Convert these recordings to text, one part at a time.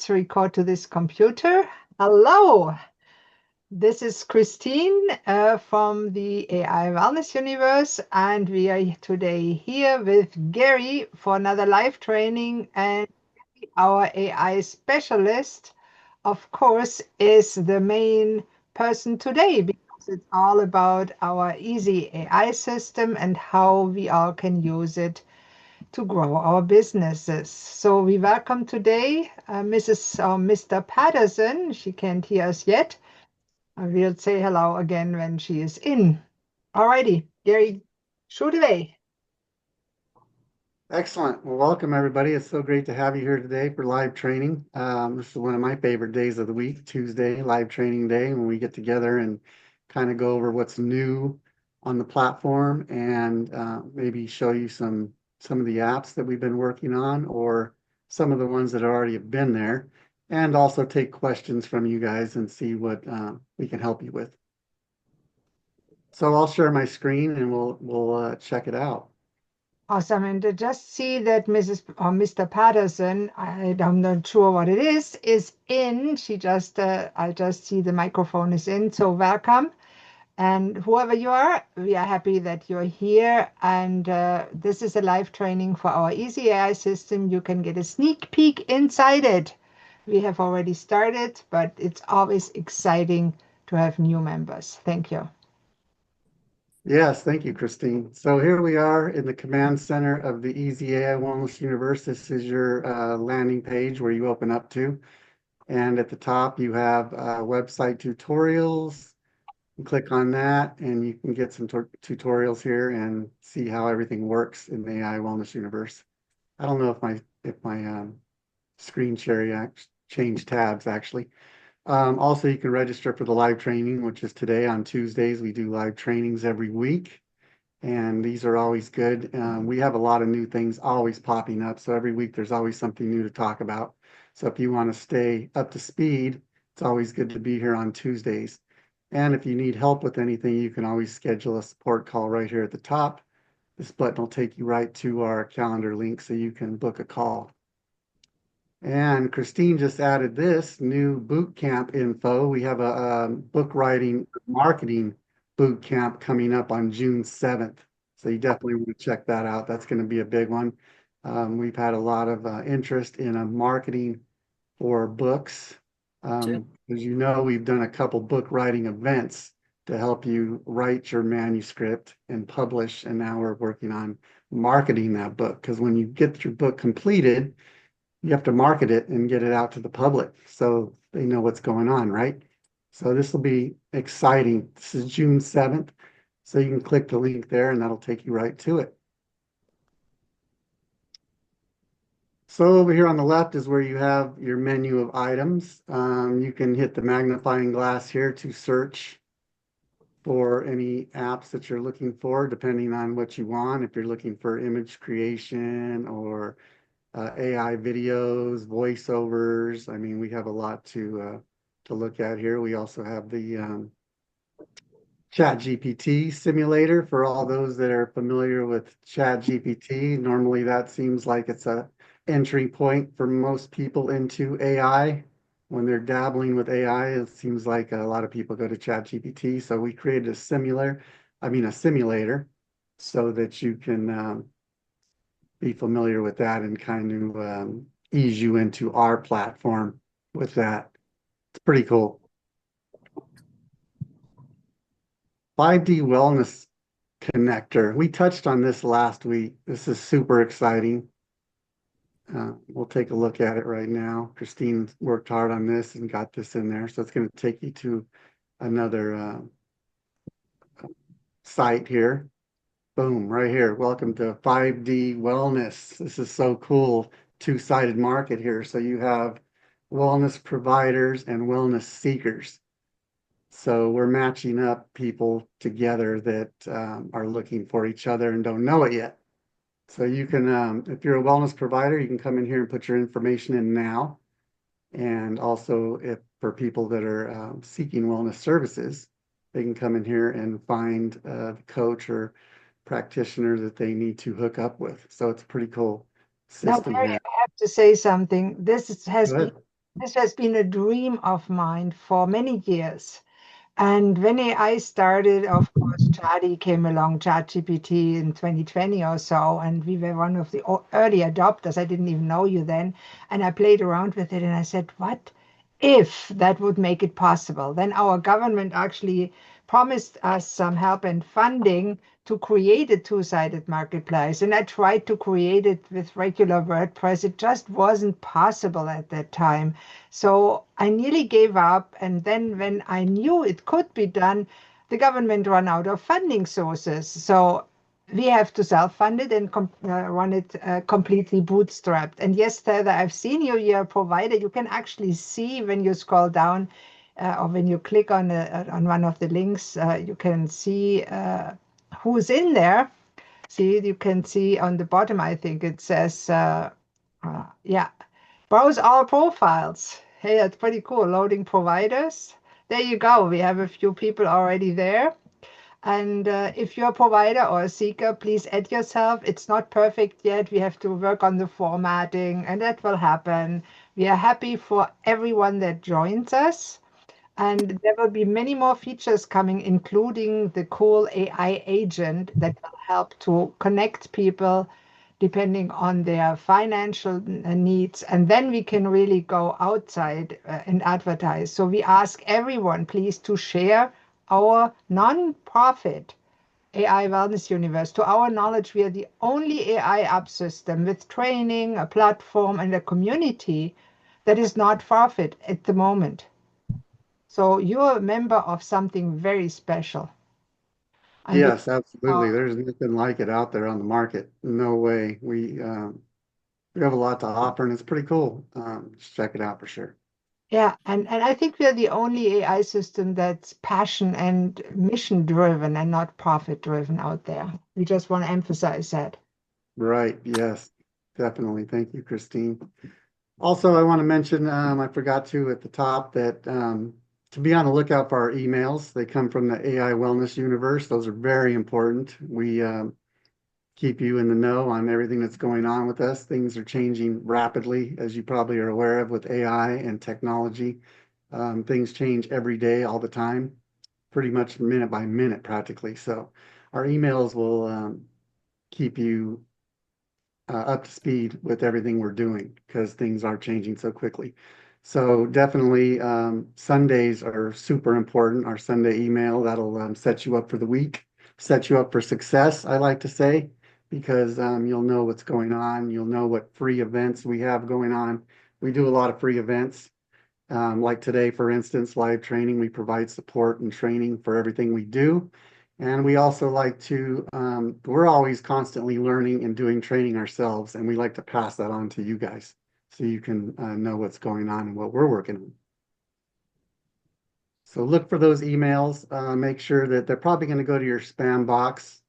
let's record to this computer. Hello, this is Christine from the AI Wellness Universe, and we are today here with Gary for another live training. And our AI specialist, of course, is the main person today because it's all about our easy AI system and how we all can use it to grow our businesses. So we welcome today Mrs. or Mr. Patterson. She can't hear us yet. We'll say hello again when she is in. Alrighty, Gary, shoot away. Excellent. Well, welcome everybody. It's so great to have you here today for live training. This is one of my favorite days of the week, Tuesday, live training day, when we get together and kind of go over what's new on the platform and maybe show you some of the apps that we've been working on or some of the ones that already have been there, and also take questions from you guys and see what we can help you with. So I'll share my screen and we'll check it out. Awesome. And to just see that Mrs. or Mr. Patterson, I'm not sure what it is in. I just see the microphone is in. So welcome. And whoever you are, we are happy that you're here. And this is a live training for our Easy AI system. You can get a sneak peek inside it. We have already started, but it's always exciting to have new members. Thank you. Yes, thank you, Christine. So here we are in the command center of the Easy AI Wellness Universe. This is your landing page where you open up to. And at the top, you have website tutorials. You click on that and you can get some tutorials here and see how everything works in the AI Wellness Universe. I don't know if my screen share changed tabs actually. Also, you can register for the live training, which is today on Tuesdays. We do live trainings every week, and these are always good. We have a lot of new things always popping up, so every week there's always something new to talk about. So if you want to stay up to speed, it's always good to be here on Tuesdays. And if you need help with anything, you can always schedule a support call right here at the top. This button will take you right to our calendar link so you can book a call. And Christine just added this new boot camp info. We have a book writing marketing boot camp coming up on June 7th. So you definitely want to check that out. That's going to be a big one. We've had a lot of interest in marketing for books. As you know, we've done a couple book writing events to help you write your manuscript and publish. And now we're working on marketing that book because when you get your book completed, you have to market it and get it out to the public so they know what's going on, right? So this will be exciting. This is June 7th. So you can click the link there and that'll take you right to it. So over here on the left is where you have your menu of items. You can hit the magnifying glass here to search for any apps that you're looking for, depending on what you want. If you're looking for image creation or AI videos, voiceovers. I mean, we have a lot to look at here. We also have the ChatGPT simulator for all those that are familiar with ChatGPT. Normally, that seems like it's a entry point for most people into AI. When they're dabbling with AI, it seems like a lot of people go to ChatGPT. So we created a simulator, so that you can be familiar with that and kind of ease you into our platform with that. It's pretty cool. 5D Wellness Connector. We touched on this last week. This is super exciting. We'll take a look at it right now. Christine worked hard on this and got this in there. So it's going to take you to another site here. Boom, right here. Welcome to 5D Wellness. This is so cool. Two-sided market here. So you have wellness providers and wellness seekers. So we're matching up people together that are looking for each other and don't know it yet. So you can, if you're a wellness provider, you can come in here and put your information in now. And also if for people that are seeking wellness services, they can come in here and find the coach or practitioner that they need to hook up with. So it's a pretty cool Now, system Gary, here. I have to say something. This Go has been ahead. This has been a dream of mine for many years. And when AI started, of course, came along, ChatGPT in 2020 or so, and we were one of the early adopters. I didn't even know you then. And I played around with it and I said, what if that would make it possible? Then our government actually promised us some help and funding to create a two-sided marketplace. And I tried to create it with regular WordPress. It just wasn't possible at that time. So I nearly gave up. And then when I knew it could be done, the government ran out of funding sources. So we have to self-fund it and run it completely bootstrapped. And yes, Heather, I've seen you, you're a provider. You can actually see when you scroll down or when you click on one of the links, you can see who's in there. See, you can see on the bottom, I think it says, yeah, browse all profiles. Hey, that's pretty cool. Loading providers. There you go. We have a few people already there. And if you're a provider or a seeker, please add yourself. It's not perfect yet. We have to work on the formatting, and that will happen. We are happy for everyone that joins us. And there will be many more features coming, including the cool AI agent that will help to connect people depending on their financial needs. And then we can really go outside and advertise. So we ask everyone, please, to share our non-profit AI Wellness Universe. To our knowledge, we are the only AI app system with training, a platform, and a community that is not profit at the moment. So you're a member of something very special. And we Yes, absolutely. There's nothing like it out there on the market. No way. We have a lot to offer, and it's pretty cool. Just check it out for sure. yeah, and I think we're the only AI system that's passion and mission driven and not profit driven out there. We just want to emphasize that. Right. Yes, definitely. Thank you, Christine. Also, I want to mention, I forgot to at the top that to be on the lookout for our emails. They come from the AI Wellness Universe. Those are very important. We keep you in the know on everything that's going on with us. Things are changing rapidly, as you probably are aware of with AI and technology. Things change every day, all the time, pretty much minute by minute, practically. So our emails will keep you up to speed with everything we're doing because things are changing so quickly. So definitely Sundays are super important. Our Sunday email, that'll set you up for the week, set you up for success, I like to say, because you'll know what's going on. You'll know what free events we have going on. We do a lot of free events. Like today, for instance, live training, we provide support and training for everything we do. And we also like to, we're always constantly learning and doing training ourselves, and we like to pass that on to you guys so you can know what's going on and what we're working on. So look for those emails. Make sure that they're probably going to go to your spam box.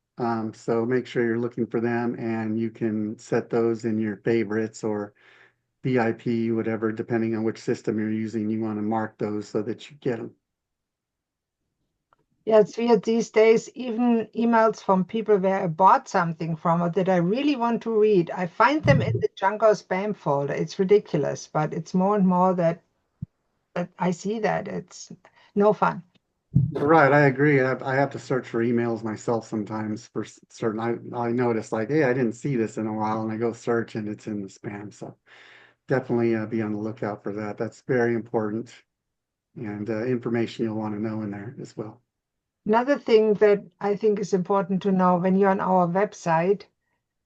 So make sure you're looking for them and you can set those in your favorites or VIP, whatever, depending on which system you're using, you want to mark those so that you get them. Yeah, it's weird these days, even emails from people where I bought something from or that I really want to read. I find them in the junk or spam folder. It's ridiculous, but it's more and more that I see that. It's no fun. Right, I agree. I have to search for emails myself sometimes for certain. I notice like, hey, I didn't see this in a while, and I go search and it's in the spam. So definitely be on the lookout for that. That's very important and information you'll want to know in there as well. Another thing that I think is important to know when you're on our website,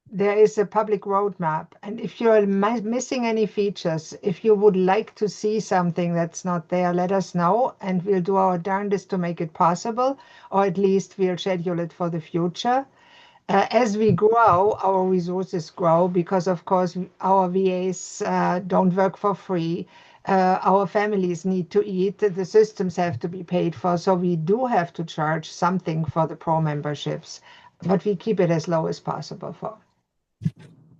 there is a public roadmap. And if you're missing any features, if you would like to see something that's not there, let us know and we'll do our darndest to make it possible, or at least we'll schedule it for the future. As we grow, our resources grow because, of course, our VAs don't work for free. Our families need to eat. The systems have to be paid for. So we do have to charge something for the pro memberships, but we keep it as low as possible for.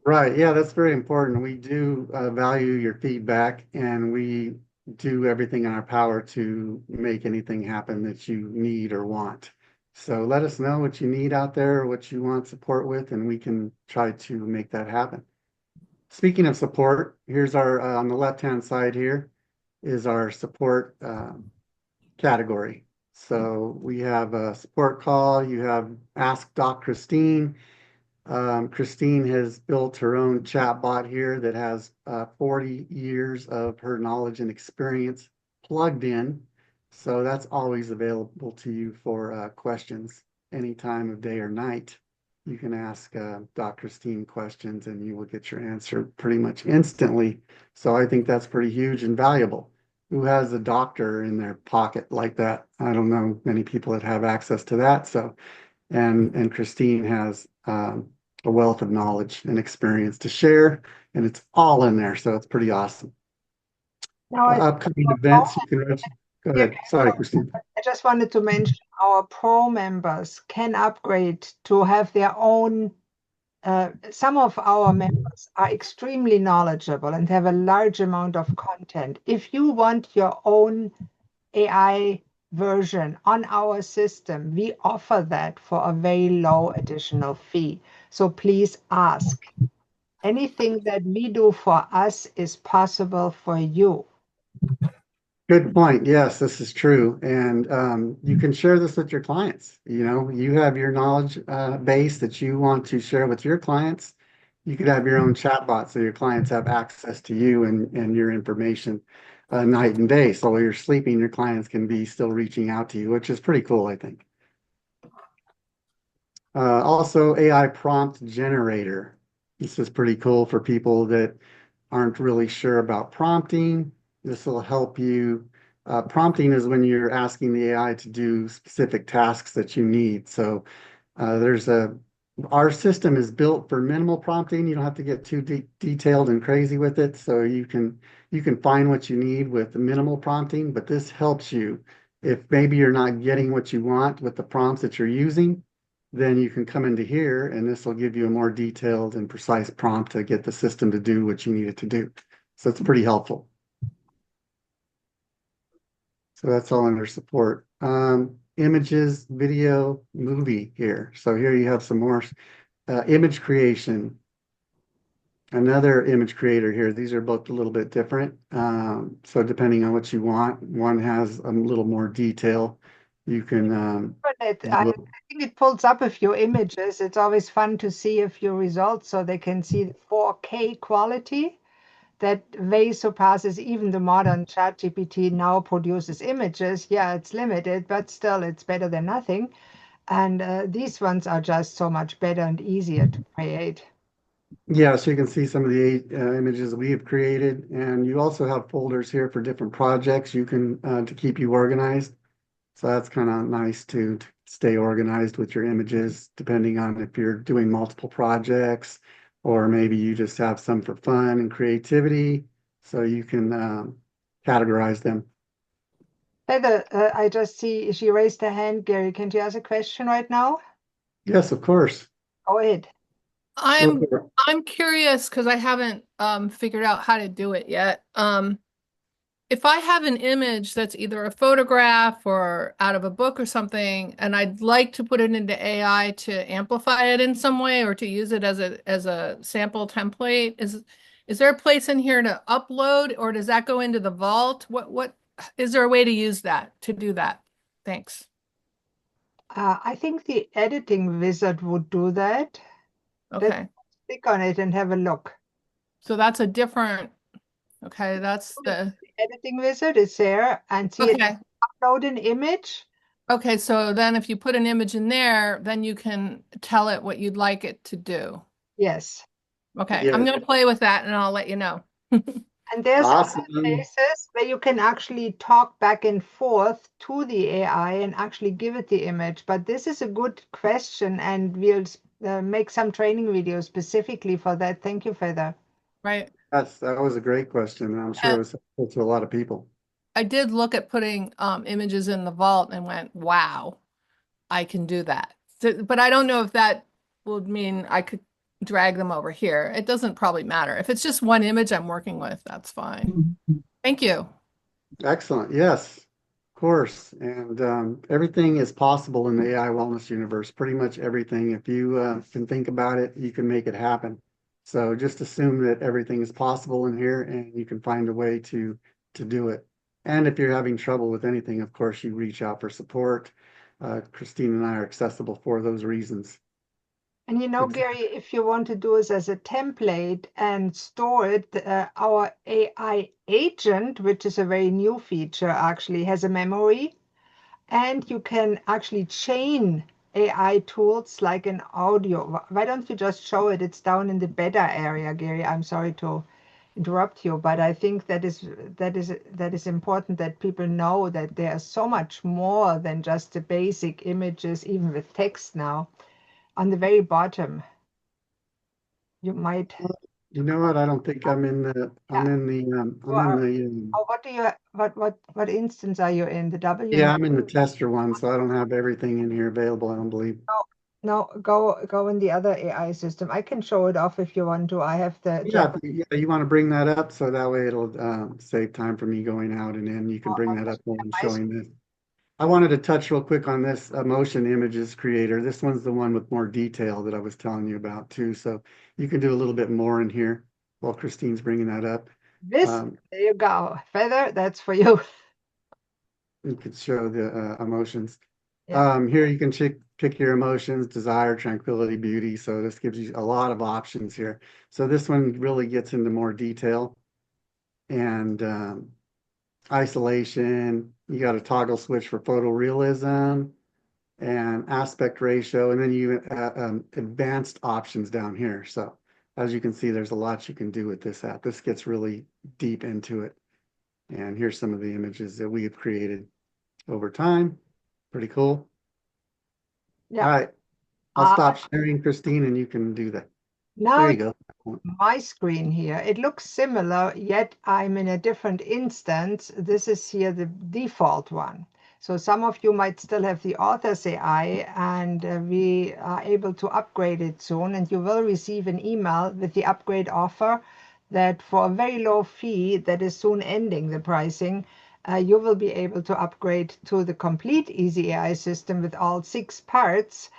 Right, yeah, that's very important. We do value your feedback and we do everything in our power to make anything happen that you need or want. So let us know what you need out there, what you want support with, and we can try to make that happen. Speaking of support, here's our on the left-hand side here. is our support category. So we have a support call. You have Ask Doc Christine. Christine has built her own chat bot here that has 40 years of her knowledge and experience plugged in. So that's always available to you for questions any time of day or night. You can ask Doc Christine questions and you will get your answer pretty much instantly. So I think that's pretty huge and valuable. Who has a doctor in their pocket like that? I don't know many people that have access to that. So, and Christine has a wealth of knowledge and experience to share, and it's all in there. So it's pretty awesome. Now, Upcoming events you can register. Go here, ahead. Sorry, Christine. I just wanted to mention our pro members can upgrade to have their own. Some of our members are extremely knowledgeable and have a large amount of content. If you want your own AI version on our system, we offer that for a very low additional fee. So please ask. Anything that we do for us is possible for you. Good point. Yes, this is true. And you can share this with your clients. You know, you have your knowledge base that you want to share with your clients. You could have your own chatbot so your clients have access to you and your information night and day. So while you're sleeping, your clients can be still reaching out to you, which is pretty cool, I think. Also, AI prompt generator. This is pretty cool for people that aren't really sure about prompting. This will help you. Prompting is when you're asking the AI to do specific tasks that you need. So our system is built for minimal prompting. You don't have to get too detailed and crazy with it. So you can find what you need with the minimal prompting, but this helps you. If maybe you're not getting what you want with the prompts that you're using, then you can come into here and this will give you a more detailed and precise prompt to get the system to do what you need it to do. So it's pretty helpful. So that's all under support. Images, video, movie here. So here you have some more image creation. Another image creator here. These are both a little bit different. So depending on what you want, one has a little more detail. You can I think it pulls up a few images. It's always fun to see a few results so they can see the 4K quality that way surpasses even the modern ChatGPT now produces images. Yeah, it's limited, but still it's better than nothing. And these ones are just so much better and easier to create. Yeah, so you can see some of the images we have created, and you also have folders here for different projects you can to keep you organized. So that's kind of nice to stay organized with your images, depending on if you're doing multiple projects or maybe you just have some for fun and creativity. So you can categorize them. Heather, I just see she raised her hand. Gary, can you ask a question right now? Yes, of course. Go ahead. Go I'm for it. I'm curious because I haven't figured out how to do it yet. If I have an image that's either a photograph or out of a book or something, and I'd like to put it into AI to amplify it in some way or to use it as a sample template, is there a place in here to upload or does that go into the vault? What is there a way to use that to do that? Thanks. I think the editing wizard would do that. Let's Okay. click on it and have a look. So that's a different, okay, that's the The editing wizard is there and see it okay. upload an image. Okay, so then if you put an image in there, then you can tell it what you'd like it to do. Yes. Okay, I'm Yes. going to play with that and I'll let you know. And there's other Awesome. places where you can actually talk back and forth to the AI and actually give it the image. But this is a good question, and we'll make some training videos specifically for that. Thank you, Feather. Right. Yes, that was a great question, and I'm sure it And was helpful to a lot of people. I did look at putting images in the vault and went, wow, I can do that. So, but I don't know if that would mean I could drag them over here. It doesn't probably matter. If it's just one image I'm working with, that's fine. Thank you. Excellent. Yes, of course. And everything is possible in the AI wellness universe. Pretty much everything. If you can think about it, you can make it happen. So just assume that everything is possible in here and you can find a way to do it. And if you're having trouble with anything, of course, you reach out for support. Christine and I are accessible for those reasons. And you know, Gary, if you want to do this as a template and store it, our AI agent, which is a very new feature, actually has a memory, and you can actually chain AI tools like an audio. Why don't you just show it? It's down in the beta area, Gary. I'm sorry to interrupt you, but I think that is important that people know that there's so much more than just the basic images, even with text now. On the very bottom, you might, You know what? I don't think I'm in the, yeah, you I'm in are. the, Oh, what do you, what instance are you in? The W? yeah, I'm in the tester one, so I don't have everything in here available, I don't believe. No, no, go in the other AI system. I can show it off if you want to. I have the Yeah, Japanese. yeah, you want to bring that up so that way it'll save time for me going out and in. You can bring I'll that just up while I'm share my showing this. I wanted to touch real quick on this emotion images creator. This one's the one with more detail that I was telling you about too. So you can do a little bit more in here while Christine's bringing that up. This, Um, there you go. Feather, that's for you. you could show the emotions. Yeah, Here you can pick your emotions, desire, tranquility, beauty. So this gives you a lot of options here. So this one really gets into more detail and isolation. You got a toggle switch for photorealism and aspect ratio, and then you advanced options down here. So as you can see, there's a lot you can do with this app. This gets really deep into it. And here's some of the images that we have created over time. Pretty cool. All yeah. right, I'll Uh, stop sharing, Christine, and you can do that. There Now you go. my screen here. It looks similar, yet I'm in a different instance. This is here the default one. So some of you might still have the author's AI, and we are able to upgrade it soon. And you will receive an email with the upgrade offer that for a very low fee that is soon ending the pricing, you will be able to upgrade to the complete Easy AI system with all 6 parts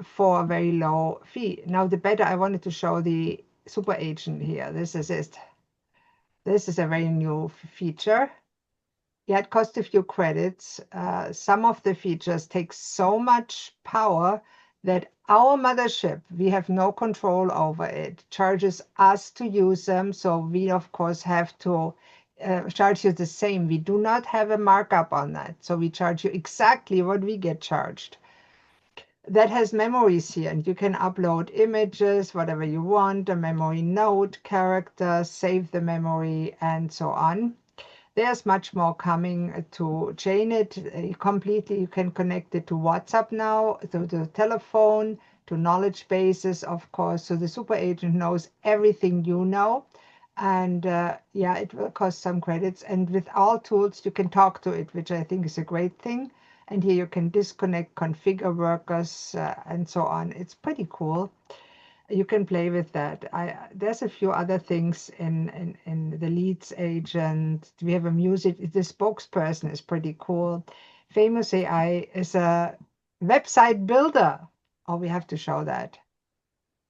for a very low fee. Now, the better I wanted to show the super agent here. This is it. This is a very new feature. Yeah, it costs a few credits. Some of the features take so much power that our mothership, we have no control over it, charges us to use them. So we, of course, have to charge you the same. We do not have a markup on that. So we charge you exactly what we get charged. That has memories here, and you can upload images, whatever you want, a memory note, character, save the memory, and so on. There's much more coming to chain it completely. You can connect it to WhatsApp now, to the telephone, to knowledge bases, of course. So the super agent knows everything you know. And yeah, it will cost some credits. And with all tools, you can talk to it, which I think is a great thing. And here you can disconnect, configure workers, and so on. It's pretty cool. You can play with that. There's a few other things in the leads agent. We have a music. The spokesperson is pretty cool. Famous AI is a website builder. Oh, we have to show that.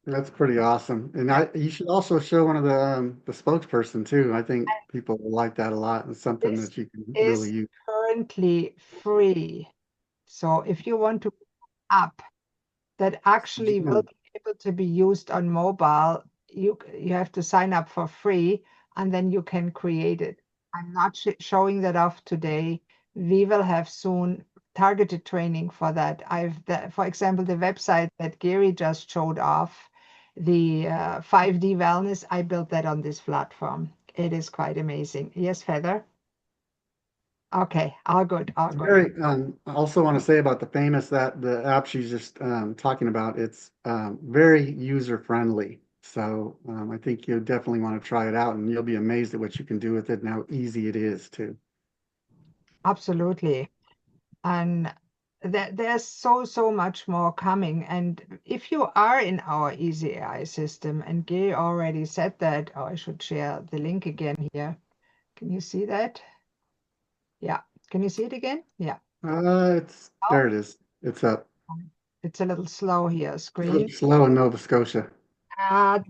That's pretty awesome. And Yeah. you should also show one of the spokesperson too. I think people will like that a lot. It's something This that you can really is use. currently free. So if you want to app that actually will Yeah. be able to be used on mobile, you have to sign up for free, and then you can create it. I'm not showing that off today. We will have soon targeted training for that. For example, the website that Gary just showed off, the 5D Wellness, I built that on this platform. It is quite amazing. Yes, Heather? Okay, all good, all good. Very, I also want to say about the famous that the app she's just talking about, it's very user friendly. So I think you definitely want to try it out and you'll be amazed at what you can do with it and how easy it is too. Absolutely. And there's so much more coming. And if you are in our Easy AI system, and Gary already said that, oh, I should share the link again here. Can you see that? Yeah. Can you see it again? Yeah. Oh, There it is. It's up. it's a little slow here, It's a little screen. slow in Nova Scotia. Uh,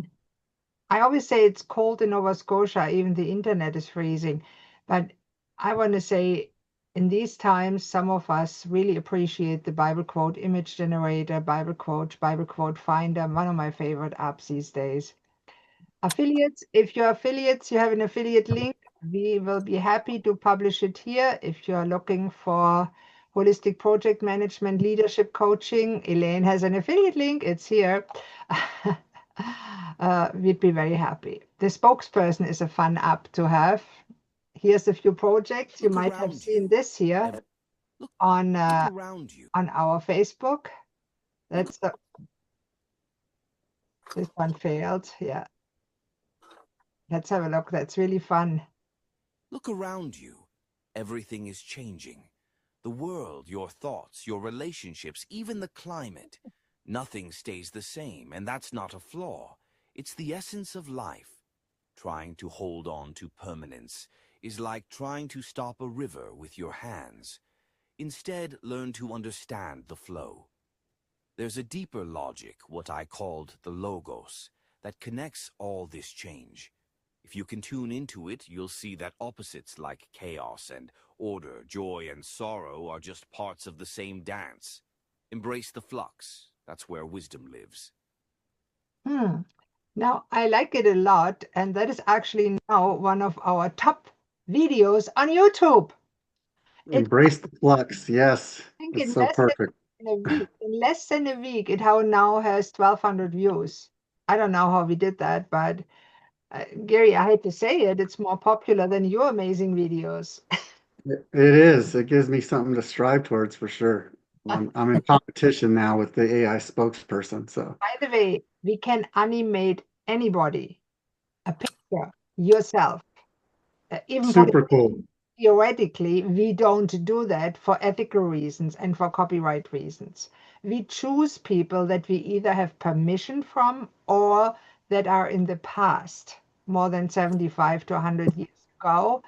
I always say it's cold in Nova Scotia, even the internet is freezing. But I want to say in these times, some of us really appreciate the Bible quote image generator, Bible quote finder, one of my favorite apps these days. Affiliates, if you're affiliates, you have an affiliate link, we will be happy to publish it here. If you're looking for holistic project management, leadership coaching, Elaine has an affiliate link, it's here. We'd be very happy. The spokesperson is a fun app to have. Here's a few projects. You might have seen this here on our Facebook. That's this one failed. Yeah. Let's have a look. That's really fun. Look around you. Everything is changing. The world, your thoughts, your relationships, even the climate. Nothing stays the same, and that's not a flaw. It's the essence of life. Trying to hold on to permanence is like trying to stop a river with your hands. Instead, learn to understand the flow. There's a deeper logic, what I called the logos, that connects all this change. If you can tune into it, you'll see that opposites like chaos and order, joy and sorrow are just parts of the same dance. Embrace the flux. That's where wisdom lives. Now, I like it a lot, and that is actually now one of our top videos on YouTube. Embrace the flux. Yes, I think that's so perfect. in less than a week, it now has 1,200 views. I don't know how we did that, but Gary, I hate to say it, it's more popular than your amazing videos. It is. It gives me something to strive towards for sure. I'm in competition now with the AI spokesperson. So, By the way, we can animate anybody, a picture, yourself, even for the super cool. theoretically, we don't do that for ethical reasons and for copyright reasons. We choose people that we either have permission from or that are in the past, more than 75 to 100 years ago.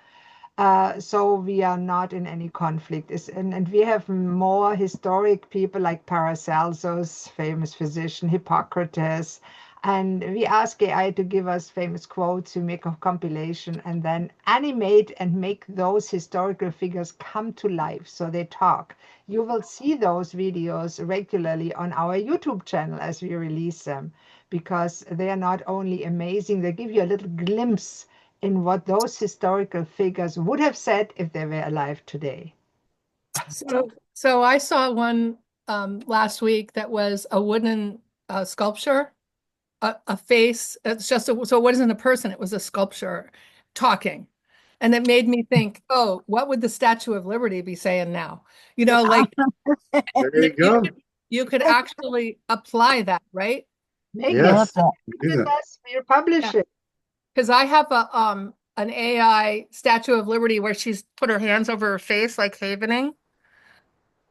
So we are not in any conflict. And we have more historic people like Paracelsus, famous physician, Hippocrates, and we ask AI to give us famous quotes. We make a compilation and then animate and make those historical figures come to life so they talk. You will see those videos regularly on our YouTube channel as we release them, because they are not only amazing, they give you a little glimpse in what those historical figures would have said if they were alive today. So I saw one last week that was a wooden sculpture, a face. It's just so it wasn't a person, it was a sculpture talking. And it made me think, oh, what would the Statue of Liberty be saying now? You know, like There you go. you could actually apply that, right? Make Yes, it do with that. us, we'll publish it. Because I have an AI Statue of Liberty where she's put her hands over her face like havening.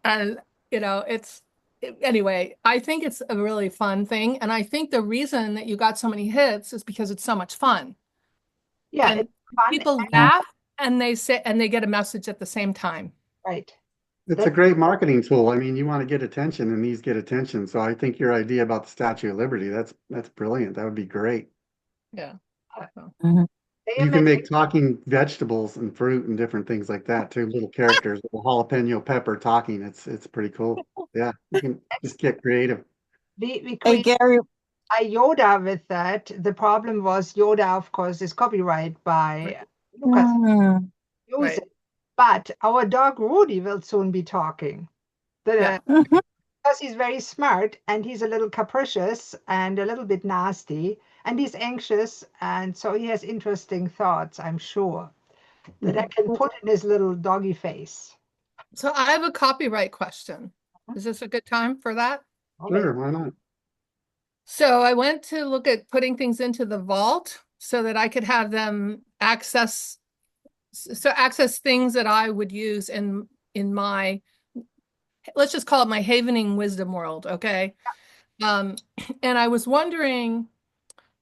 And anyway, I think it's a really fun thing. And I think the reason that you got so many hits is because it's so much fun. Yeah, And it's fun. people laugh and they get a message at the same time. Right. It's a great marketing tool. I mean, you want to get attention and these get attention. So I think your idea about the Statue of Liberty, that's brilliant. That would be great. Yeah. You can make talking vegetables and fruit and different things like that too. Little characters, little jalapeno pepper talking. It's pretty cool. Yeah, you can just get creative. We Hey, created Gary, a Yoda with that. The problem was Yoda, of course, is copyright by Lucas. Use Right. it. But our dog Rudy will soon be talking. Yeah. Because he's very smart and he's a little capricious and a little bit nasty and he's anxious, and so he has interesting thoughts, I'm sure, that I can put in his little doggy face. So I have a copyright question. Is this a good time for that? Sure, why not? So I went to look at putting things into the vault so that I could have them access things that I would use in my, let's just call it my havening wisdom world, okay? And I was wondering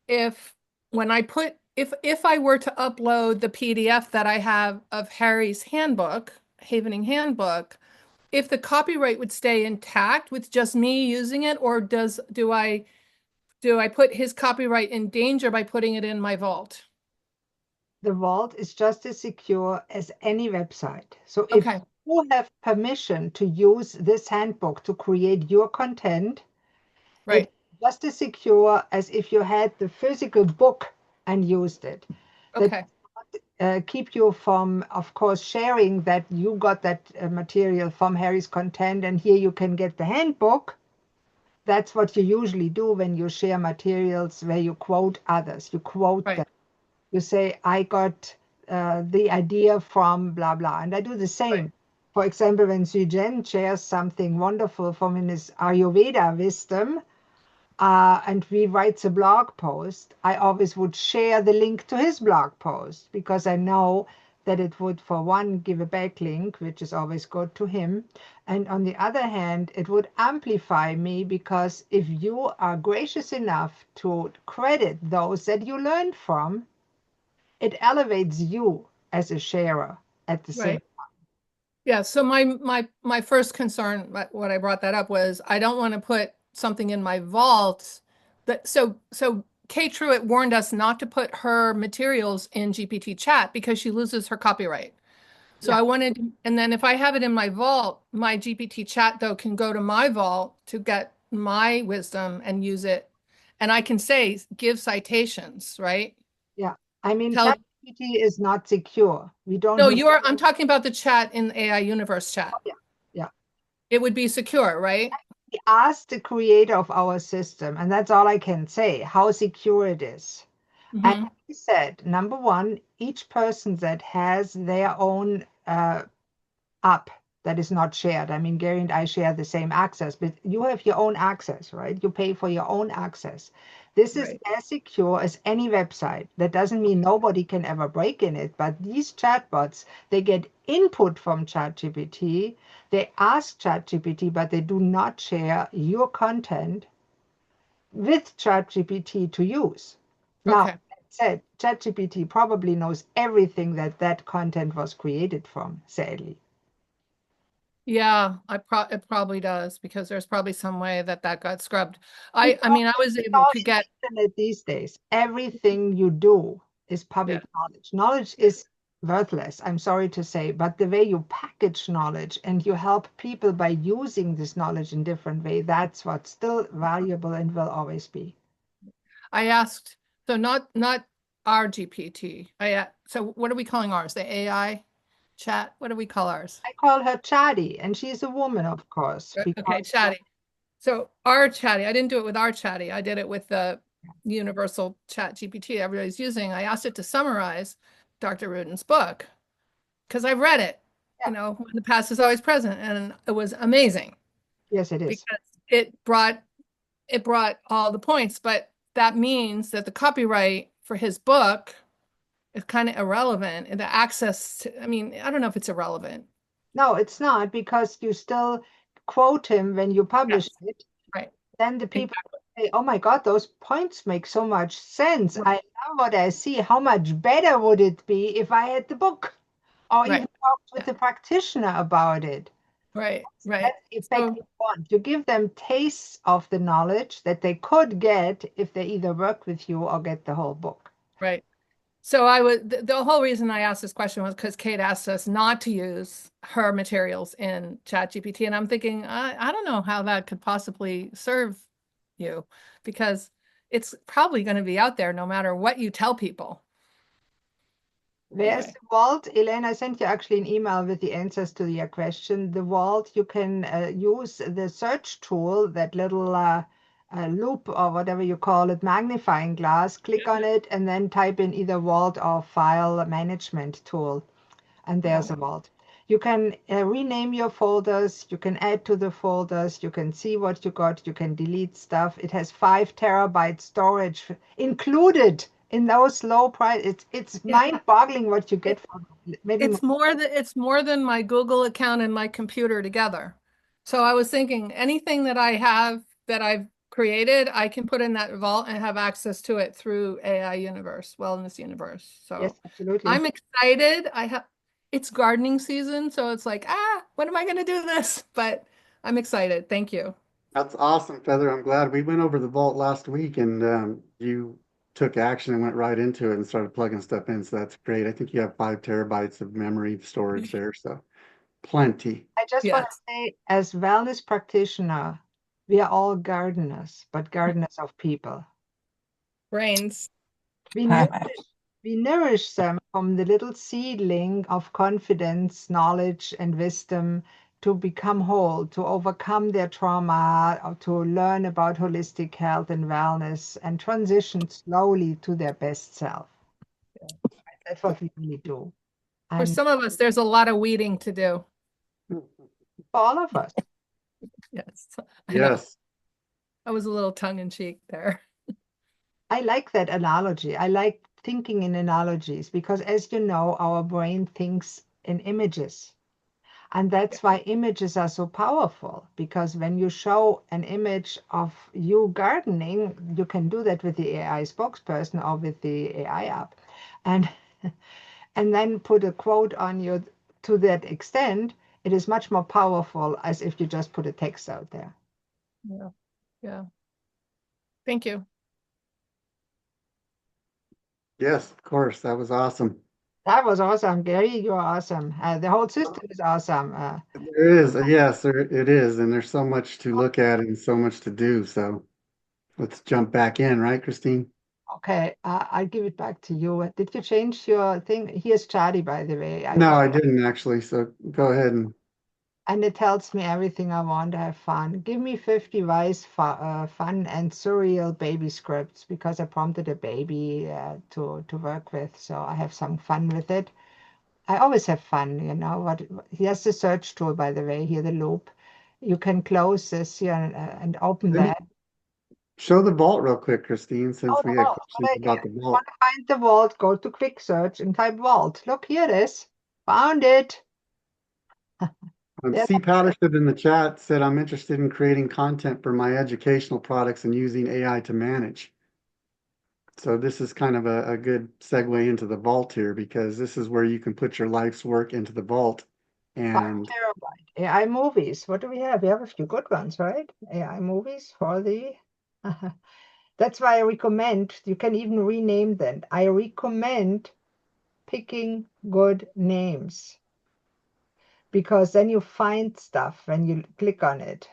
if when I put if I were to upload the PDF that I have of Harry's handbook, Havening Handbook, if the copyright would stay intact with just me using it, or do I put his copyright in danger by putting it in my vault? the vault is just as secure as any website. So if Okay, you have permission to use this handbook to create your content, it's right. just as secure as if you had the physical book and used it. That Okay, keep you from, of course, sharing that you got that material from Harry's content, and here you can get the handbook. That's what you usually do when you share materials where you quote others. You quote them. right, You say, I got the idea from blah, blah. And I do the right, same. For example, when Sujen shares something wonderful from his Ayurveda wisdom, and he writes a blog post, I always would share the link to his blog post because I know that it would, for one, give a backlink, which is always good to him. And on the other hand, it would amplify me because if you are gracious enough to credit those that you learned from, it elevates you as a sharer at the same. right. Yeah, so my first concern, what I brought that up was I don't want to put something in my vault that so Kay Truitt warned us not to put her materials in GPT chat because she loses her copyright. So Yeah, I wanted, and then if I have it in my vault, my GPT chat though can go to my vault to get my wisdom and use it. And I can say, give citations, right? yeah. I mean, Tell, ChatGPT is not secure. We don't no, know. I'm talking about the chat in the AI universe chat. Yeah, yeah. It would be secure, right? We asked the creator of our system, and that's all I can say, how secure it is. And Hmm. he said, number one, each person that has their own app that is not shared. I mean, Gary and I share the same access, but you have your own access, right? You pay for your own access. This is Right. as secure as any website. That doesn't mean nobody can ever break in it, but these chatbots, they get input from ChatGPT. They ask ChatGPT, but they do not share your content with ChatGPT to use. Now, Okay. that said, ChatGPT probably knows everything that that content was created from, sadly. Yeah, it probably does because there's probably some way that that got scrubbed. It's I all, mean, I was it's able all to in the get, internet these days. Everything you do is yeah, public knowledge. Knowledge is worthless, I'm sorry to say, but the way you package knowledge and you help people by using this knowledge in different way, that's what's still valuable and will always be. I asked, so not our GPT. So what are we calling ours? The AI chat? What do we call ours? I call her Chadi, and she's a woman, of course, Okay, because chatty. So our chatty, I didn't do it with our chatty. I did it with the universal chat GPT everybody's using. I asked it to summarize Dr. Rudin's book because I've read it, yeah, when the past is always present, and it was amazing yes, it is. because it brought all the points, but that means that the copyright for his book is kind of irrelevant. And the access to, I mean, I don't know if it's irrelevant. No, it's not because you still quote him when you publish Yes, it. right. Then the people Exactly. say, oh my God, those points make so much sense. I love what I see. How much better would it be if I had the book or Right. even talked with Yeah. the practitioner about it? Right. Right. That's the effect So, you want. You give them tastes of the knowledge that they could get if they either work with you or get the whole book. right. So I was the whole reason I asked this question was because Kate asked us not to use her materials in ChatGPT, and I'm thinking I don't know how that could possibly serve you because it's probably going to be out there no matter what you tell people. There's Anyway, the vault. Elaine, I sent you actually an email with the answers to your question. The vault, you can use the search tool, that little loop or whatever you call it, magnifying glass. Click on it and then type in either vault or file management tool. And yeah, there's a vault. You can rename your folders. You can add to the folders. You can see what you got. You can delete stuff. It has 5 terabyte storage included in those low price. It's yeah. mind-boggling what you get It, for maybe more. it's more than my Google account and my computer together. So I was thinking anything that I have that I've created, I can put in that vault and have access to it through AI Universe, Wellness Universe. Yes, So absolutely. I'm excited. It's gardening season, so it's like, when am I going to do this? But I'm excited. Thank you. That's awesome, Feather. I'm glad we went over the vault last week and you took action and went right into it and started plugging stuff in. So that's great. I think you have 5 terabytes of memory storage there. So plenty. I just want to Yes. say, as wellness practitioner, we are all gardeners, but gardeners of people. Brains. We nourish them from the little seedling of confidence, knowledge, and wisdom to become whole, to overcome their trauma, or to learn about holistic health and wellness, and transition slowly to their best self. That's what we really do. For And some of us, there's a lot of weeding to do. for all of us. Yes, I know. Yes. I was a little tongue in cheek there. I like that analogy. I like thinking in analogies because, as you know, our brain thinks in images. And that's why images are so powerful, because when you show an image of you gardening, you can do that with the AI spokesperson or with the AI app. And and then put a quote on you to that extent, it is much more powerful as if you just put a text out there. Yeah. Yeah. Thank you. Yes, of course. That was awesome. That was awesome, Gary. You're awesome. The whole system is awesome. There is, yes, there it is. And there's so much to look at and so much to do. So let's jump back in, right, Christine? Okay, I'll give it back to you. Did you change your thing? Here's Charlie, by the way. No, I didn't actually. So go ahead and And it tells me everything I want to have fun. Give me 50 wise, fun and surreal baby scripts because I prompted a baby to work with, so I have some fun with it. I always have fun, you know. Here's the search tool, by the way. Here, the loop. You can close this here and open let me that. show the vault real quick, Christine, Oh, since the we had vault. questions about the Want vault. to find the vault? Go to quick search and type vault. Look, here it is. Found it. There's C. Patterson in the chat said, I'm interested in creating content for my educational products and using AI to manage. So this is kind of a good segue into the vault here because this is where you can put your life's work into the vault. 5 And terabyte. AI movies. What do we have? We have a few good ones, right? AI movies for the. That's why I recommend, you can even rename them. I recommend picking good names because then you find stuff when you click on it.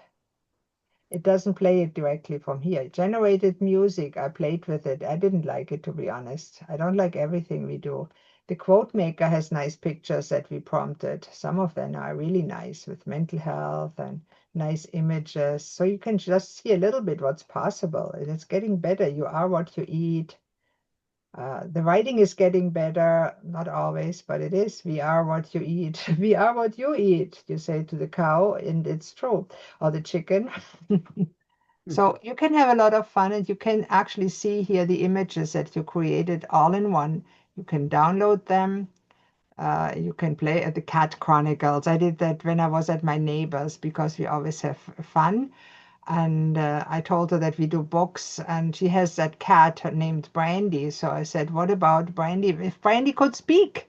It doesn't play it directly from here. Generated music, I played with it. I didn't like it, to be honest. I don't like everything we do. The quote maker has nice pictures that we prompted. Some of them are really nice with mental health and nice images. So you can just see a little bit what's possible. And it's getting better. You are what you eat. The writing is getting better, not always, but it is. We are what you eat. We are what you eat, you say to the cow, and it's true. Or the chicken. So you can have a lot of fun and you can actually see here the images that you created all in one. You can download them. You can play at the Cat Chronicles. I did that when I was at my neighbor's because we always have fun. And I told her that we do books, and she has that cat named Brandy. So I said, what about Brandy? If Brandy could speak.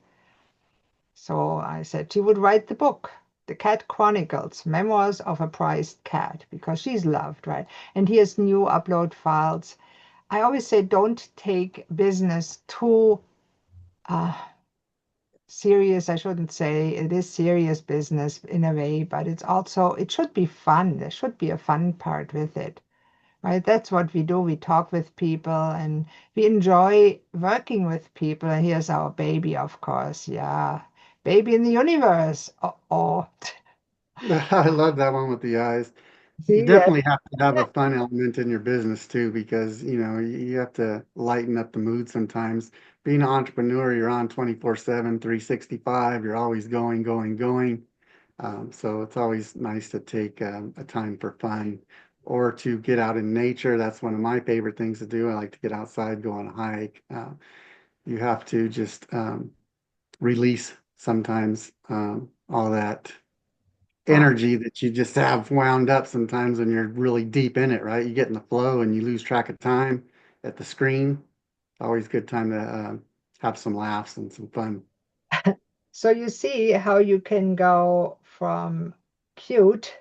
So I said she would write the book, The Cat Chronicles, Memoirs of a Prized Cat, because she's loved, right? And here's new upload files. I always say don't take business too serious. I shouldn't say it is serious business in a way, but it should be fun. There should be a fun part with it. Right, that's what we do. We talk with people and we enjoy working with people. And here's our baby, of course. Yeah, baby in the universe. Oh, I love that one with the eyes. You see that? definitely have to have a fun element in your business too, because you have to lighten up the mood sometimes. Being an entrepreneur, you're on 24/7, 365. You're always going, going, going. So it's always nice to take a time for fun or to get out in nature. That's one of my favorite things to do. I like to get outside, go on a hike. You have to just release sometimes all that Oh, energy that you just have wound up sometimes when you're really deep in it, right? You get in the flow and you lose track of time at the screen. Always good time to have some laughs and some fun. so you see how you can go from cute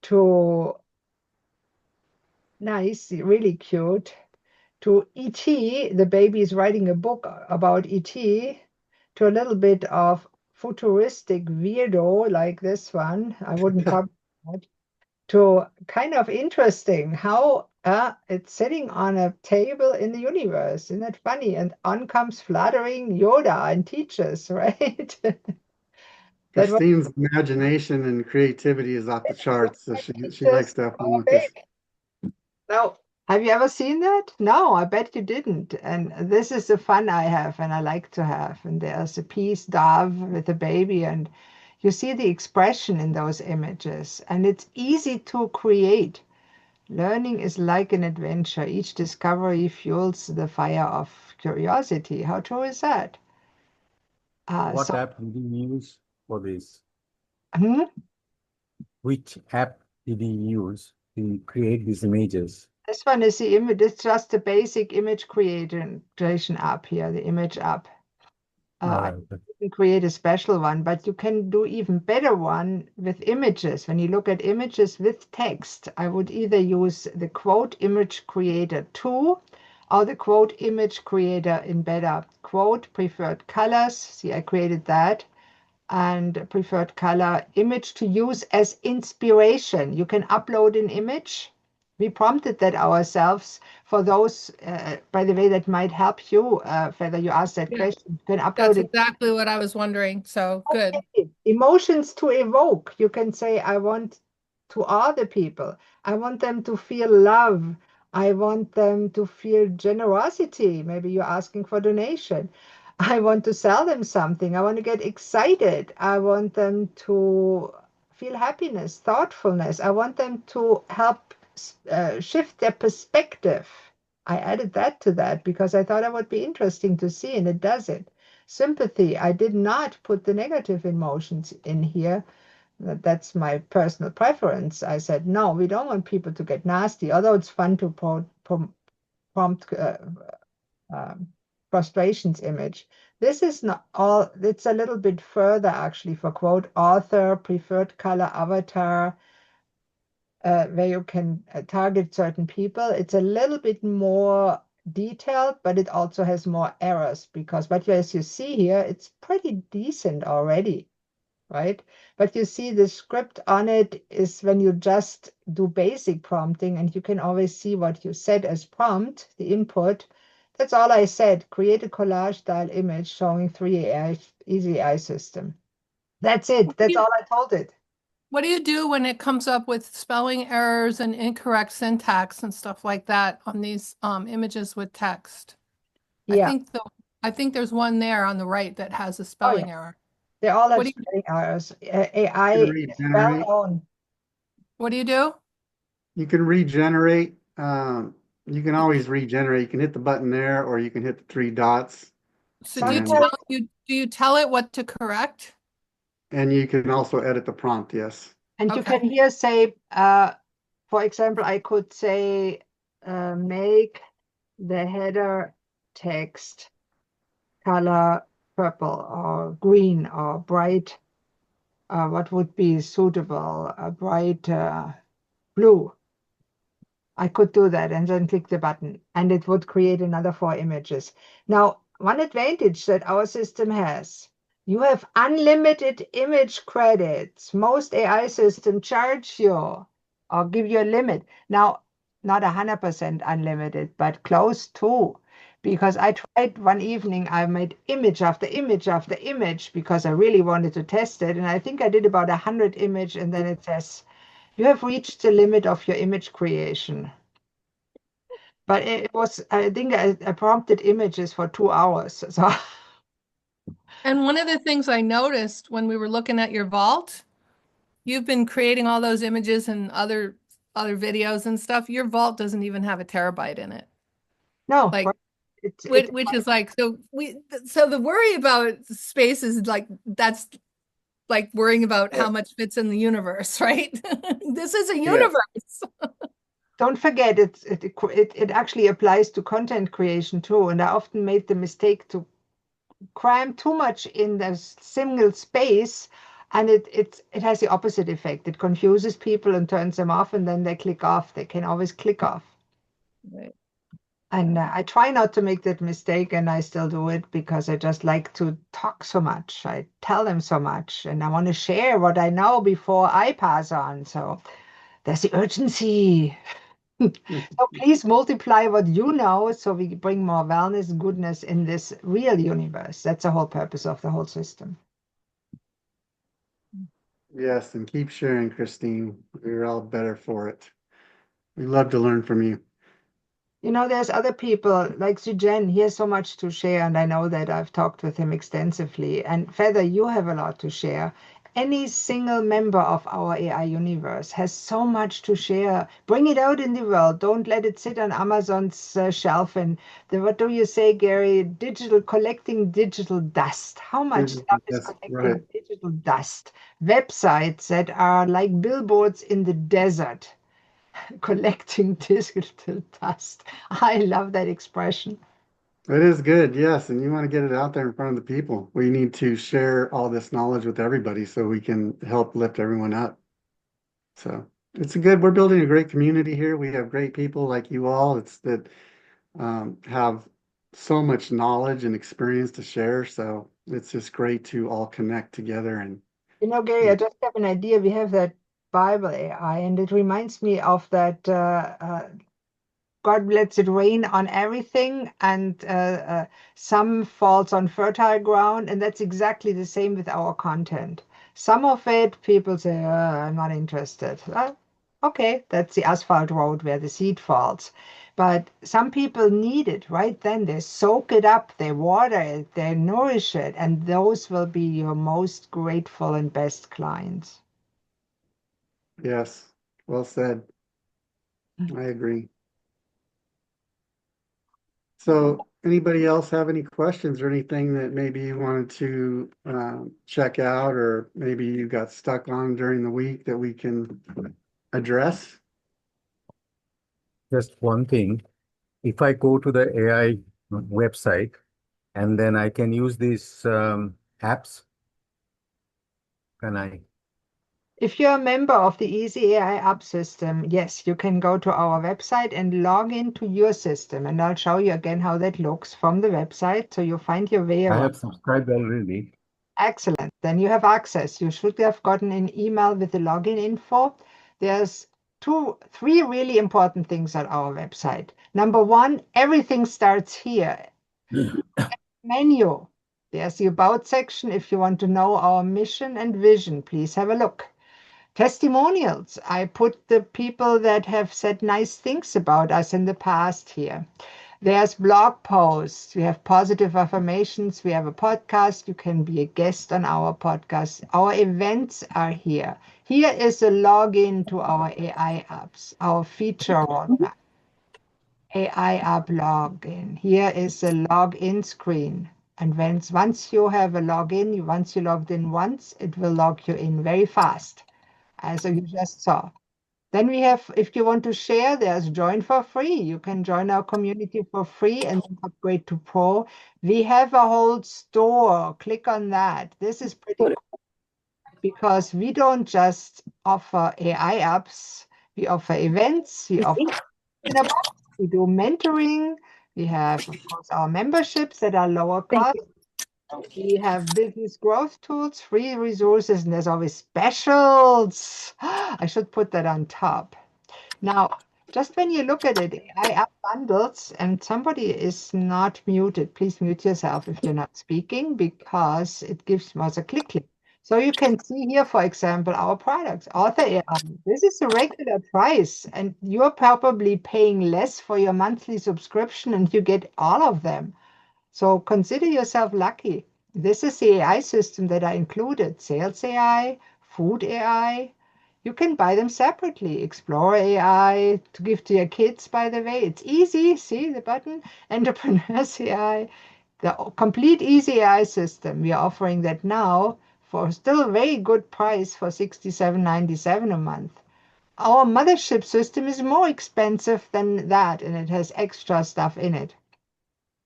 to nice, really cute, to E.T., the baby is writing a book about E.T., to a little bit of futuristic weirdo like this one. I wouldn't publish that. To kind of interesting how it's sitting on a table in the universe. Isn't that funny? And on comes fluttering Yoda and teaches, right? That was Christine's imagination and creativity is off the charts, so she likes just to have fun so with this. big. Now, have you ever seen that? No, I bet you didn't. And this is the fun I have and I like to have. And there's a peace dove with a baby, and you see the expression in those images. And it's easy to create. Learning is like an adventure. Each discovery fuels the fire of curiosity. How true is that? What So, app did you use for this? hmm, Which app did you use to create these images? this one is the image. It's just the basic image creation app here, the image app. All I right. didn't create a special one, but you can do even better one with images. When you look at images with text, I would either use the quote image creator 2 or the quote image creator in better quote preferred colors. See, I created that. And preferred color image to use as inspiration. You can upload an image. We prompted that ourselves. For those, by the way, that might help you, whether you ask that Yeah, question. You can upload that's it. exactly what I was wondering. So good. Okay. Emotions to evoke. You can say, I want to other people. I want them to feel love. I want them to feel generosity. Maybe you're asking for donation. I want to sell them something. I want to get excited. I want them to feel happiness, thoughtfulness. I want them to help shift their perspective. I added that to that because I thought it would be interesting to see, and it does it. Sympathy, I did not put the negative emotions in here. That's my personal preference. I said, no, we don't want people to get nasty, although it's fun to prompt frustrations image. This is not all, it's a little bit further actually for quote author, preferred color avatar, where you can target certain people. It's a little bit more detailed, but it also has more errors because, but as you see here, it's pretty decent already, right? But you see the script on it is when you just do basic prompting, and you can always see what you said as prompt, the input. That's all I said. Create a collage style image showing 3 AI, easy AI system. That's it. That's all I told it. What do you do when it comes up with spelling errors and incorrect syntax and stuff like that on these images with text? I Yeah. think the I think there's one there on the right that has a Oh, yeah. spelling error. They all What have do you spelling errors. You can AI is well regenerate. known. what do you do? You can regenerate. You can always regenerate. You can hit the button there, or you can hit the three dots, So Sometimes, do you tell it what to correct? and you can also edit the prompt. Yes. and you Okay. can here say, for example, I could say, make the header text color purple or green or bright. What would be suitable? A bright blue. I could do that and then click the button, and it would create another 4 images. Now, one advantage that our system has, you have unlimited image credits. Most AI systems charge you or give you a limit. Now, not 100% unlimited, but close to. Because I tried one evening, I made image after image after image because I really wanted to test it. And I think I did about 100 image, and then it says, you have reached the limit of your image creation. But it was, I think I prompted images for 2 hours. So, And one of the things I noticed when we were looking at your vault, you've been creating all those images and other videos and stuff. Your vault doesn't even have a terabyte in it. no, Like right. It's which is like so the worry about space is like that's like worrying about Yeah. how much fits in the universe, right? This is a Yeah. universe. don't forget it actually applies to content creation too. And I often made the mistake to cram too much in the single space And it has the opposite effect. It confuses people and turns them off, and then they click off. They can always click off. Right. And I try not to make that mistake, and I still do it because I just like to talk so much. I tell them so much, and I want to share what I know before I pass on. So there's the urgency. So please multiply what you know so we bring more wellness, goodness in this real universe. That's the whole purpose of the whole system. Yes, and keep sharing, Christine. We're all better for it. We love to learn from you. You know, there's other people like Sujen. He has so much to share, and I know that I've talked with him extensively. And Feather, you have a lot to share. Any single member of our AI universe has so much to share. Bring it out in the world. Don't let it sit on Amazon's shelf. And what do you say, Gary? Collecting digital dust. How much stuff is That's right. collecting digital dust? Websites that are like billboards in the desert collecting digital dust. I love that expression. It is good, yes, and you want to get it out there in front of the people. We need to share all this knowledge with everybody so we can help lift everyone up. So we're building a great community here. We have great people like you all. It's that have so much knowledge and experience to share. So it's just great to all connect together and You know, Gary, I just have an idea. We have that Bible AI, and it reminds me of that God lets it rain on everything, and some falls on fertile ground, and that's exactly the same with our content. Some of it, people say, I'm not interested. Okay, that's the asphalt road where the seed falls. But some people need it right then. They soak it up, they water it, they nourish it, and those will be your most grateful and best clients. yes, well said. I agree. So anybody else have any questions or anything that maybe you wanted to check out or maybe you got stuck on during the week that we can address? Just one thing. If I go to the AI website and then I can use these apps, can I? If you're a member of the Easy AI app system, yes, you can go to our website and log into your system. And I'll show you again how that looks from the website. So you find your way I around. have subscribed already. Excellent. Then you have access. You should have gotten an email with the login info. There's three really important things on our website. Number one, everything starts here. Menu. There's the About section. If you want to know our mission and vision, please have a look. Testimonials. I put the people that have said nice things about us in the past here. There's blog posts. We have positive affirmations. We have a podcast. You can be a guest on our podcast. Our events are here. Here is a login to our AI apps, our feature roadmap. AI app login. Here is a login screen. And once you have a login, once you logged in once, it will log you in very fast, as you just saw. Then we have, if you want to share, there's join for free. You can join our community for free and then upgrade to pro. We have a whole store. Click on that. This is pretty cool because we don't just offer AI apps. We offer events. We offer in a box. We do mentoring. We have, of course, our memberships that are lower cost. We have business growth tools, free resources, and there's always specials. I should put that on top. Now, just when you look at it, AI app bundles, and somebody is not muted. Please mute yourself if you're not speaking because it gives us a click. So you can see here, for example, our products, Author AI. This is the regular price, and you're probably paying less for your monthly subscription, and you get all of them. So consider yourself lucky. This is the AI system that I included, Sales AI, Food AI. You can buy them separately. Explore AI to give to your kids, by the way. It's easy. See the button? Entrepreneurs AI. The complete easy AI system. We are offering that now for still a very good price for $67.97 a month. Our mothership system is more expensive than that, and it has extra stuff in it.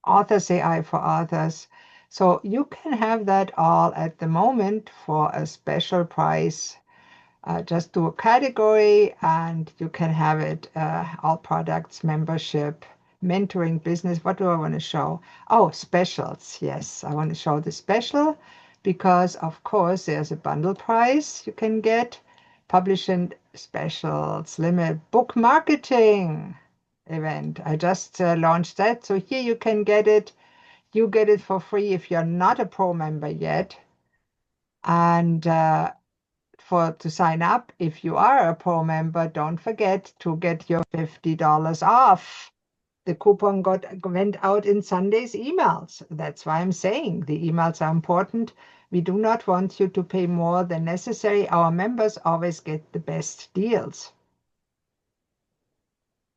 Authors AI for authors. So you can have that all at the moment for a special price. Just do a category and you can have it all products, membership, mentoring, business. What do I want to show? Oh, specials. Yes, I want to show the special because, of course, there's a bundle price you can get. Publishing specials, limit book marketing event. I just launched that. So here you can get it. You get it for free if you're not a pro member yet. And to sign up, if you are a pro member, don't forget to get your $50 off. The coupon went out in Sunday's emails. That's why I'm saying the emails are important. We do not want you to pay more than necessary. Our members always get the best deals.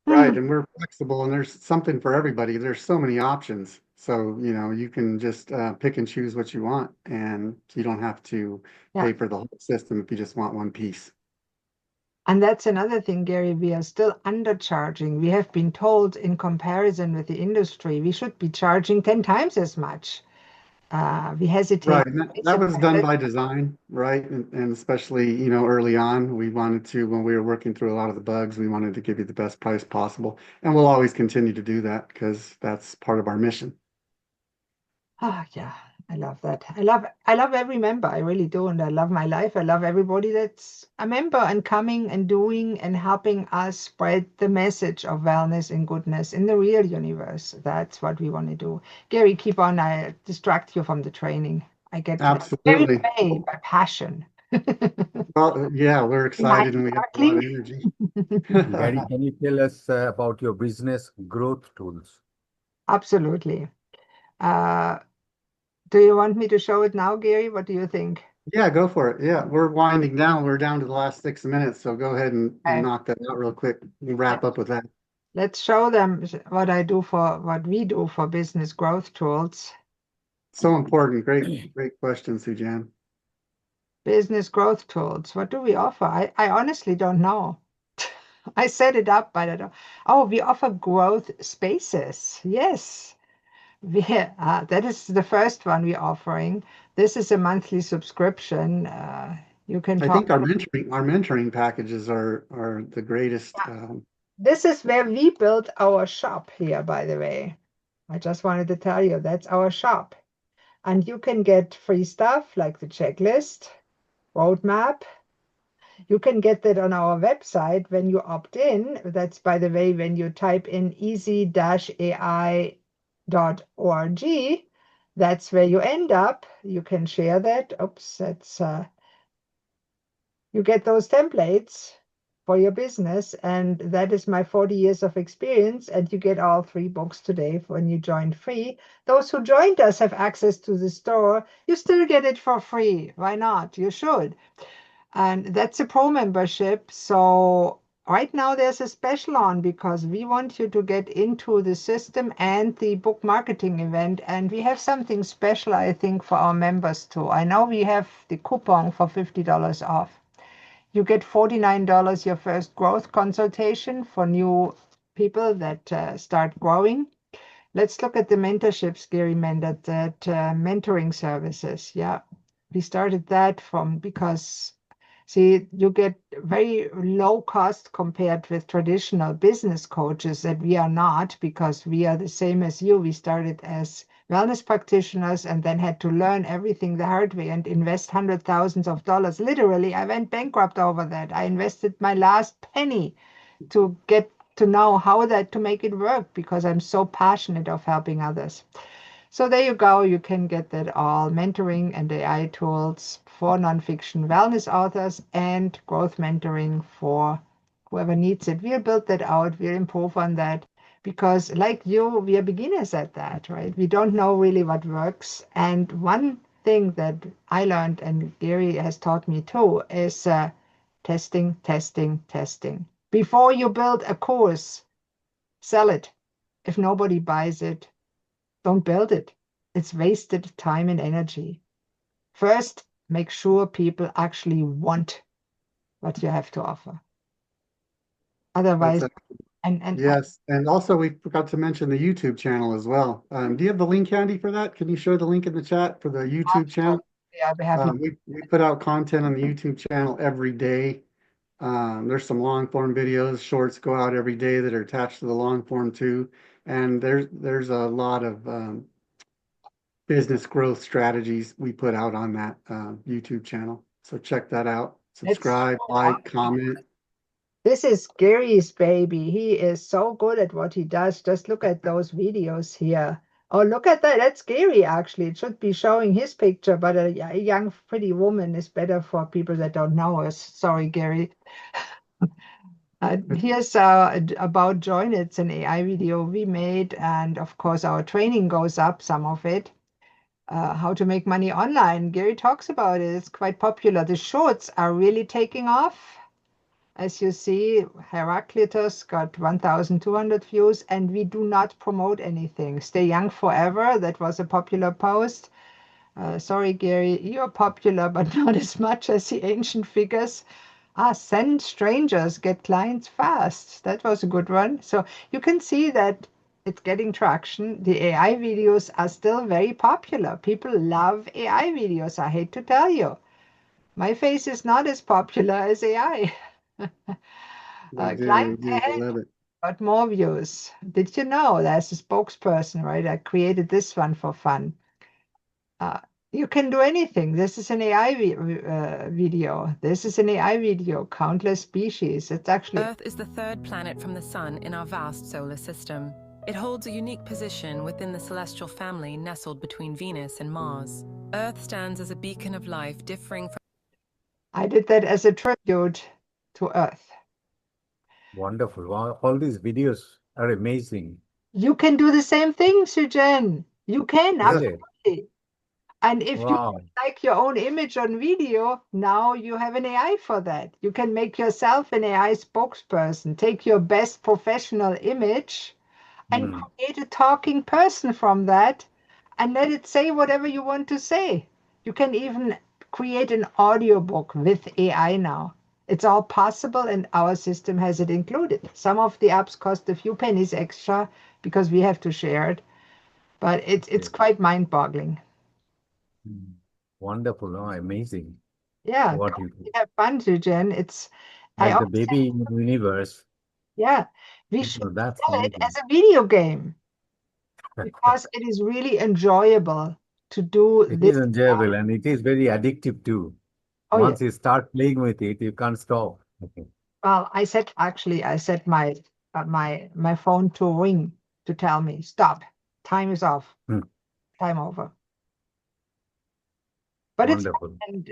Right, and we're flexible, and there's something for everybody. There's so many options. So, you can just pick and choose what you want, and you don't have to Yeah. pay for the whole system if you just want one piece. And that's another thing, Gary, we are still undercharging. We have been told in comparison with the industry, we should be charging 10 times as much. We hesitate. Right, and that was done by design, right? And especially, early on, we wanted to, when we were working through a lot of the bugs, we wanted to give you the best price possible. And we'll always continue to do that because that's part of our mission. Yeah, I love that. I love every member. I really do. And I love my life. I love everybody that's a member and coming and doing and helping us spread the message of wellness and goodness in the real universe. That's what we want to do. Gary, keep on. I distract you from the training. I get carried Absolutely. away by passion. Well, yeah, we're excited and we have a lot of Sparkling. energy. Gary, can you tell us about your business growth tools? Absolutely. Do you want me to show it now, Gary? What do you think? Yeah, go for it. Yeah, we're winding down. We're down to the last 6 minutes, so go ahead and Okay. knock that out real quick. We'll wrap up with that. Let's show them what we do for business growth tools. So important. Great question, Sujan. Business growth tools. What do we offer? I honestly don't know. I set it up, but I don't. Oh, we offer growth spaces. Yes. That is the first one we're offering. This is a monthly subscription. You can I talk. think our mentoring packages are the greatest. This is where we built our shop here, by the way. I just wanted to tell you that's our shop. And you can get free stuff like the checklist, roadmap. You can get that on our website when you opt in. That's, by the way, when you type in easy-ai.org, that's where you end up. You can share that. Oops, that's you get those templates for your business, and that is my 40 years of experience, and you get all 3 books today when you join free. Those who joined us have access to the store. You still get it for free. Why not? You should. And that's a pro membership. So right now there's a special on because we want you to get into the system and the book marketing event. And we have something special, I think, for our members too. I know we have the coupon for $50 off. You get $49 your first growth consultation for new people that start growing. Let's look at the mentorships Gary mentioned, that mentoring services. Yeah, we started that because, see, you get very low cost compared with traditional business coaches that we are not, because we are the same as you. We started as wellness practitioners and then had to learn everything the hard way and invest hundreds of thousands of dollars. Literally, I went bankrupt over that. I invested my last penny to get to know how to make it work because I'm so passionate of helping others. So there you go. You can get that all mentoring and AI tools for nonfiction wellness authors and growth mentoring for whoever needs it. We'll build that out. We'll improve on that because, like you, we are beginners at that, right? We don't know really what works. And one thing that I learned, and Gary has taught me too, is testing, testing, testing. Before you build a course, sell it. If nobody buys it, don't build it. It's wasted time and energy. First, make sure people actually want what you have to offer. Otherwise, And Yes, and also we forgot to mention the YouTube channel as well. Do you have the link handy for that? Can you share the link in the chat for the YouTube channel? yeah, I'll be happy. We put out content on the YouTube channel every day. There's some long form videos, shorts go out every day that are attached to the long form too. And there's a lot of business growth strategies we put out on that YouTube channel. So check that out. It's Subscribe, like, comment. This is Gary's baby. He is so good at what he does. Just look at those videos here. Oh, look at that. That's Gary, actually. It should be showing his picture, but a young, pretty woman is better for people that don't know us. Sorry, Gary. Here's about Join. It's an AI video we made. And of course, our training goes up, some of it. How to make money online. Gary talks about it. It's quite popular. The shorts are really taking off. As you see, Heraclitus got 1,200 views, and we do not promote anything. Stay young forever. That was a popular post. Sorry, Gary, you're popular, but not as much as the ancient figures. Send strangers, get clients fast. That was a good one. So you can see that it's getting traction. The AI videos are still very popular. People love AI videos, I hate to tell you. My face is not as popular as AI. Climb We ahead, love it. got more views. Did you know there's a spokesperson, right? I created this one for fun. You can do anything. This is an AI video. This is an AI video. Countless species. It's actually Earth is the third planet from the Sun in our vast solar system. It holds a unique position within the celestial family nestled between Venus and Mars. Earth stands as a beacon of life differing from... I did that as a tribute to Earth. Wonderful. Wow, all these videos are amazing. You can do the same thing, Sujan. You can, Is it? absolutely. And if you Wow. like your own image on video, now you have an AI for that. You can make yourself an AI spokesperson. Take your best professional image and Hmm. create a talking person from that and let it say whatever you want to say. You can even create an audiobook with AI now. It's all possible, and our system has it included. Some of the apps cost a few pennies extra because we have to share it, but it's quite mind-boggling. Hmm. Wonderful. Oh, amazing. Yeah, What come you do. have fun, Jen. I Like the always say, baby universe. yeah, we should That's sell it amazing. as a video game because it is really enjoyable to do It this. is enjoyable and it is very addictive too. Oh yeah. Once you start playing with it, you can't stop. Okay. Well, I set my phone to ring to tell me stop, time is off, Hmm. time over. But it's fun, Wonderful. and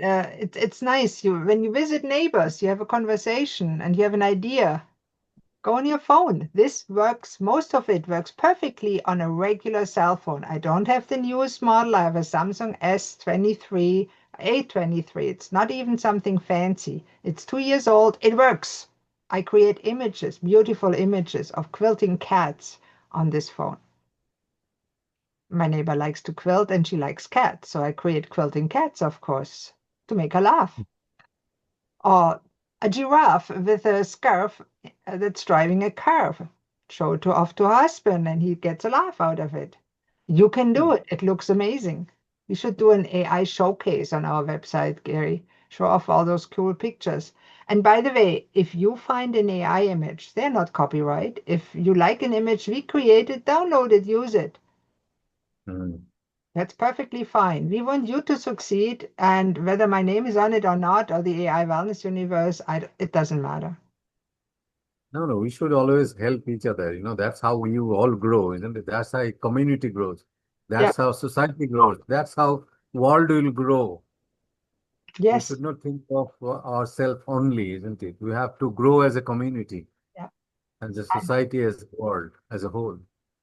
it's nice. When you visit neighbors, you have a conversation and you have an idea. Go on your phone. This works, most of it works perfectly on a regular cell phone. I don't have the newest model. I have a Samsung S23, A23. It's not even something fancy. It's 2 years old. It works. I create images, beautiful images of quilting cats on this phone. My neighbor likes to quilt and she likes cats, so I create quilting cats, of course, to make her laugh. Or a giraffe with a scarf that's driving a car. Show it off to her husband and he gets a laugh out of it. You can do it. It looks amazing. We should do an AI showcase on our website, Gary. Show off all those cool pictures. And by the way, if you find an AI image, they're not copyright. If you like an image we created, download it, use it. Hmm. That's perfectly fine. We want you to succeed, and whether my name is on it or not, or the AI Wellness Universe, it doesn't matter. No, no, we should always help each other. That's how you all grow, isn't it? That's how community grows. Yeah, That's how society grows. That's how world will grow. We yes, should not think of ourselves only, isn't it? We have to grow as a community, yeah. as a And, society, as a world, as a whole.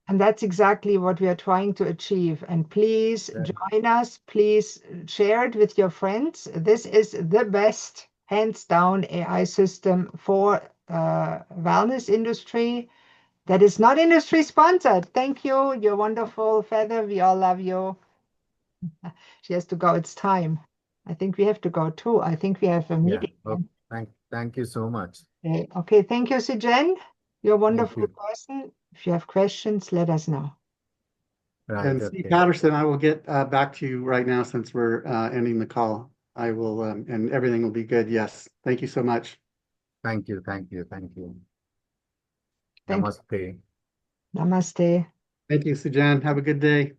and that's exactly what we are trying to achieve. And please Yeah. join us. Please share it with your friends. This is the best, hands down, AI system for wellness industry that is not industry sponsored. Thank you. You're wonderful, Feather. We all love you. She has to go. It's time. I think we have to go too. I think we have a Yeah. meeting. Okay. Thank you so much. Okay. Thank you, Sijen. You're a Thank wonderful you. person. If you have questions, let us know. Right, And Steve okay. Patterson, I will get back to you right now since we're ending the call. I will, and everything will be good. Yes. Thank you so much. Thank you, thank you, thank you. Thank Namaste. you. Namaste. Thank you, Sujan. Have a good day.